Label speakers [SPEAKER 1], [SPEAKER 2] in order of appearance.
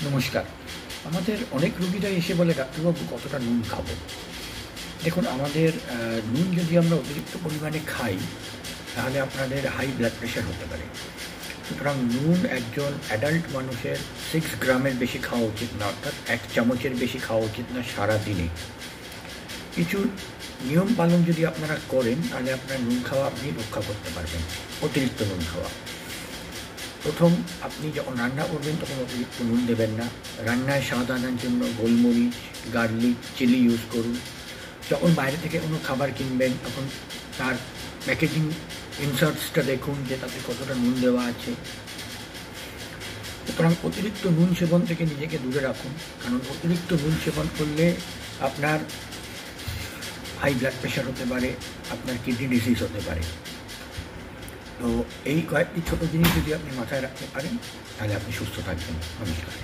[SPEAKER 1] নমস্কার। আমাদের অনেক রোগীরাই এসে বলে, "ডাক্তারবাবু কতটা নুন খাবো?" দেখুন, আমাদের নুন যদি আমরা অতিরিক্ত পরিমাণে খাই, তাহলে আপনাদের হাই ব্লাড প্রেশার হতে পারে। সুতরাং নুন একজন অ্যাডাল্ট মানুষের 6 গ্রামের বেশি খাওয়া উচিত না, অর্থাৎ 1 চামচের বেশি খাওয়া উচিত না সারাদিনে। কিছু নিয়ম পালন যদি আপনারা করেন, তাহলে আপনার নুন খাওয়া আপনি রক্ষা করতে পারবেন, অতিরিক্ত নুন খাওয়া। প্রথম, আপনি যখন রান্না করবেন তখন অতিরিক্ত নুন দেবেন না। রান্নায় স্বাদ আনার জন্য গোলমরিচ, গার্লিক, চিলি ইউজ করুন। যখন বাইরে থেকে কোনো খাবার কিনবেন তখন তার প্যাকেজিং ইনসার্টসটা দেখুন যে তাতে কতটা নুন দেওয়া আছে। সুতরাং অতিরিক্ত নুন সেবন থেকে নিজেকে দূরে রাখুন, কারণ অতিরিক্ত নুন সেবন করলে আপনার হাই ব্লাড প্রেশার হতে পারে, আপনার কিডনি ডিজিজ হতে পারে। তো এই কয়েকটি ছোটো জিনিস যদি আপনি মাথায় রাখতে পারেন, তাহলে আপনি সুস্থ থাকবেন। নমস্কার।